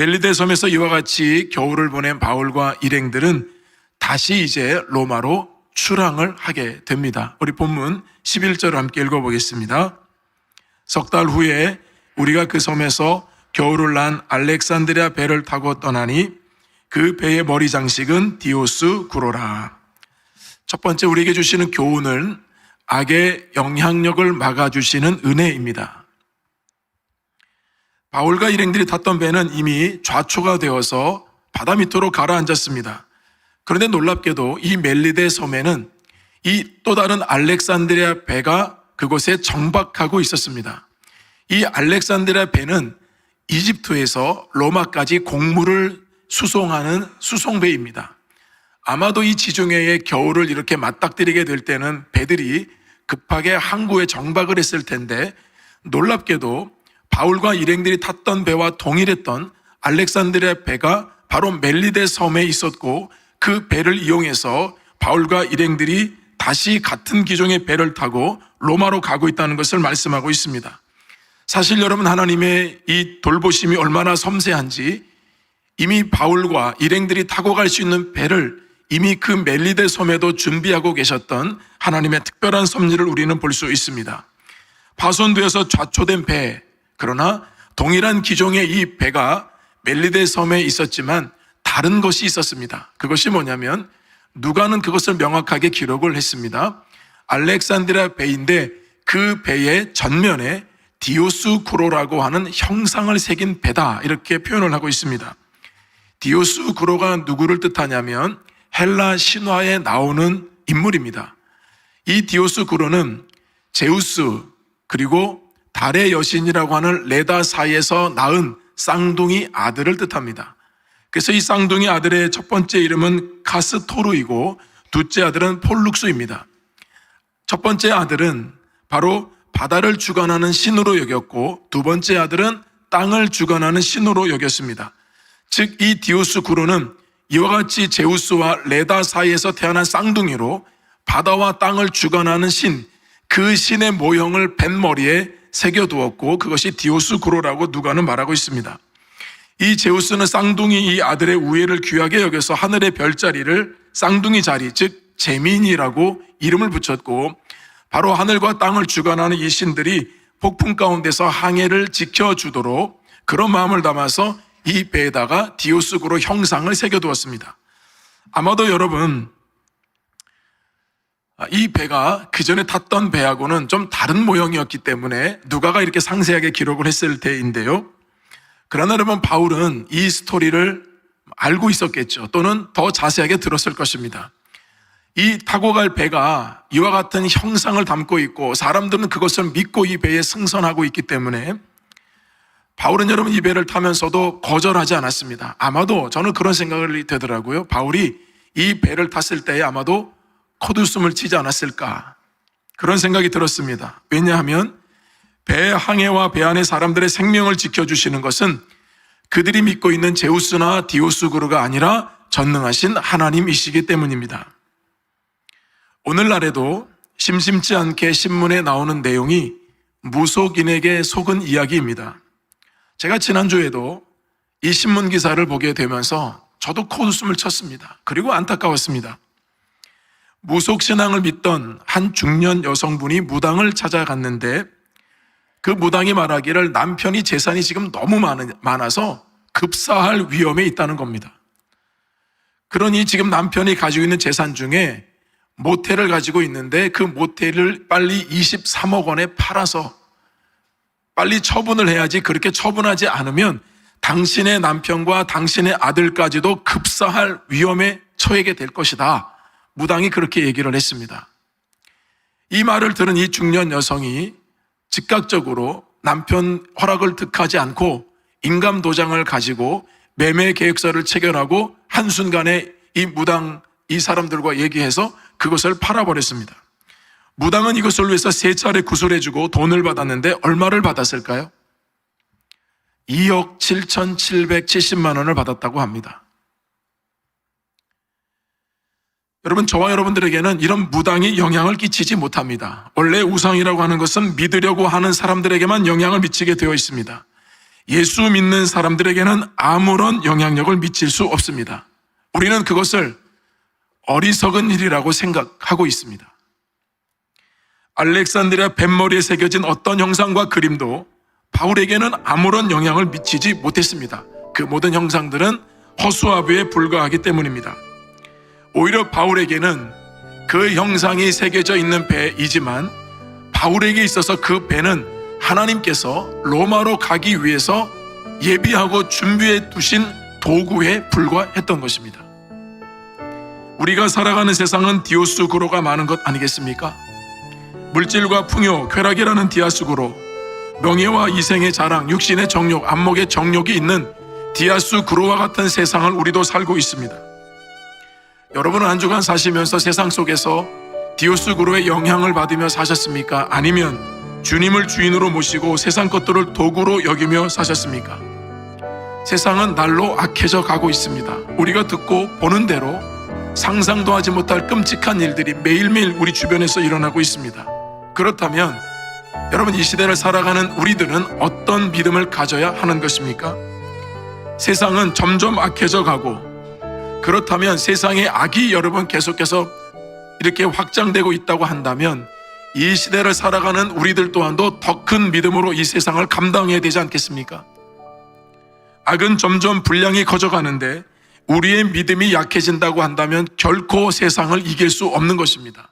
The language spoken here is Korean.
멜리데 섬에서 이와 같이 겨울을 보낸 바울과 일행들은 다시 이제 로마로 출항을 하게 됩니다. 우리 본문 11절을 함께 읽어보겠습니다. 석 달 후에 우리가 그 섬에서 겨울을 난 알렉산드리아 배를 타고 떠나니 그 배의 머리 장식은 디오스 구로라. 첫 번째 우리에게 주시는 교훈은 악의 영향력을 막아주시는 은혜입니다. 바울과 일행들이 탔던 배는 이미 좌초가 되어서 바다 밑으로 가라앉았습니다. 그런데 놀랍게도 이 멜리데 섬에는 이 또 다른 알렉산드리아 배가 그곳에 정박하고 있었습니다. 이 알렉산드리아 배는 이집트에서 로마까지 곡물을 수송하는 수송배입니다. 아마도 이 지중해의 겨울을 이렇게 맞닥뜨리게 될 때는 배들이 급하게 항구에 정박을 했을 텐데, 놀랍게도 바울과 일행들이 탔던 배와 동일했던 알렉산드리아 배가 바로 멜리데 섬에 있었고, 그 배를 이용해서 바울과 일행들이 다시 같은 기종의 배를 타고 로마로 가고 있다는 것을 말씀하고 있습니다. 사실 여러분, 하나님의 이 돌보심이 얼마나 섬세한지 이미 바울과 일행들이 타고 갈 수 있는 배를 이미 그 멜리데 섬에도 준비하고 계셨던 하나님의 특별한 섭리를 우리는 볼 수 있습니다. 파손되어서 좌초된 배, 그러나 동일한 기종의 이 배가 멜리데 섬에 있었지만 다른 것이 있었습니다. 그것이 뭐냐면 누가는 그것을 명확하게 기록을 했습니다. 알렉산드리아 배인데 그 배의 전면에 디오스 구로라고 하는 형상을 새긴 배다, 이렇게 표현을 하고 있습니다. 디오스 구로가 누구를 뜻하냐면 헬라 신화에 나오는 인물입니다. 이 디오스 구로는 제우스 그리고 달의 여신이라고 하는 레다 사이에서 낳은 쌍둥이 아들을 뜻합니다. 그래서 이 쌍둥이 아들의 첫 번째 이름은 카스토르이고 둘째 아들은 폴룩스입니다. 첫 번째 아들은 바로 바다를 주관하는 신으로 여겼고 두 번째 아들은 땅을 주관하는 신으로 여겼습니다. 즉 이 디오스 구로는 이와 같이 제우스와 레다 사이에서 태어난 쌍둥이로 바다와 땅을 주관하는 신, 그 신의 모형을 뱃머리에 새겨두었고 그것이 디오스 구로라고 누가는 말하고 있습니다. 이 제우스는 쌍둥이 이 아들의 우애를 귀하게 여겨서 하늘의 별자리를 쌍둥이 자리, 즉 제민이라고 이름을 붙였고, 바로 하늘과 땅을 주관하는 이 신들이 폭풍 가운데서 항해를 지켜주도록 그런 마음을 담아서 이 배에다가 디오스 구로 형상을 새겨두었습니다. 아마도 여러분, 이 배가 그 전에 탔던 배하고는 좀 다른 모형이었기 때문에 누가가 이렇게 상세하게 기록을 했을 때인데요. 그러나 여러분, 바울은 이 스토리를 알고 있었겠죠. 또는 더 자세하게 들었을 것입니다. 이 타고 갈 배가 이와 같은 형상을 담고 있고 사람들은 그것을 믿고 이 배에 승선하고 있기 때문에 바울은 여러분 이 배를 타면서도 거절하지 않았습니다. 아마도 저는 그런 생각이 되더라고요. 바울이 이 배를 탔을 때에 아마도 콧웃음을 치지 않았을까, 그런 생각이 들었습니다. 왜냐하면 배 항해와 배 안의 사람들의 생명을 지켜주시는 것은 그들이 믿고 있는 제우스나 디오스 구로가 아니라 전능하신 하나님이시기 때문입니다. 오늘날에도 심심치 않게 신문에 나오는 내용이 무속인에게 속은 이야기입니다. 제가 지난주에도 이 신문 기사를 보게 되면서 저도 콧웃음을 쳤습니다. 그리고 안타까웠습니다. 무속신앙을 믿던 한 중년 여성분이 무당을 찾아갔는데 그 무당이 말하기를 남편이 재산이 지금 너무 많아서 급사할 위험에 있다는 겁니다. 그러니 지금 남편이 가지고 있는 재산 중에 모텔을 가지고 있는데 그 모텔을 빨리 23억 원에 팔아서 빨리 처분을 해야지, 그렇게 처분하지 않으면 당신의 남편과 당신의 아들까지도 급사할 위험에 처하게 될 것이다. 무당이 그렇게 얘기를 했습니다. 이 말을 들은 이 중년 여성이 즉각적으로 남편 허락을 득하지 않고 인감 도장을 가지고 매매 계획서를 체결하고 한순간에 이 무당 이 사람들과 얘기해서 그것을 팔아버렸습니다. 무당은 이것을 위해서 3차례 구술해주고 돈을 받았는데 얼마를 받았을까요? 2억 7,770만 원을 받았다고 합니다. 여러분, 저와 여러분들에게는 이런 무당이 영향을 끼치지 못합니다. 원래 우상이라고 하는 것은 믿으려고 하는 사람들에게만 영향을 미치게 되어 있습니다. 예수 믿는 사람들에게는 아무런 영향력을 미칠 수 없습니다. 우리는 그것을 어리석은 일이라고 생각하고 있습니다. 알렉산드리아 뱃머리에 새겨진 어떤 형상과 그림도 바울에게는 아무런 영향을 미치지 못했습니다. 그 모든 형상들은 허수아비에 불과하기 때문입니다. 오히려 바울에게는 그 형상이 새겨져 있는 배이지만 바울에게 있어서 그 배는 하나님께서 로마로 가기 위해서 예비하고 준비해 두신 도구에 불과했던 것입니다. 우리가 살아가는 세상은 디오스구로가 많은 것 아니겠습니까? 물질과 풍요, 쾌락이라는 디아스구로, 명예와 이생의 자랑, 육신의 정욕, 안목의 정욕이 있는 디아스구로와 같은 세상을 우리도 살고 있습니다. 여러분은 한 주간 사시면서 세상 속에서 디오스구로의 영향을 받으며 사셨습니까? 아니면 주님을 주인으로 모시고 세상 것들을 도구로 여기며 사셨습니까? 세상은 날로 악해져 가고 있습니다. 우리가 듣고 보는 대로 상상도 하지 못할 끔찍한 일들이 매일매일 우리 주변에서 일어나고 있습니다. 그렇다면 여러분, 이 시대를 살아가는 우리들은 어떤 믿음을 가져야 하는 것입니까? 세상은 점점 악해져 가고, 그렇다면 세상의 악이 여러분 계속해서 이렇게 확장되고 있다고 한다면 이 시대를 살아가는 우리들 또한도 더 큰 믿음으로 이 세상을 감당해야 되지 않겠습니까? 악은 점점 분량이 커져가는데 우리의 믿음이 약해진다고 한다면 결코 세상을 이길 수 없는 것입니다.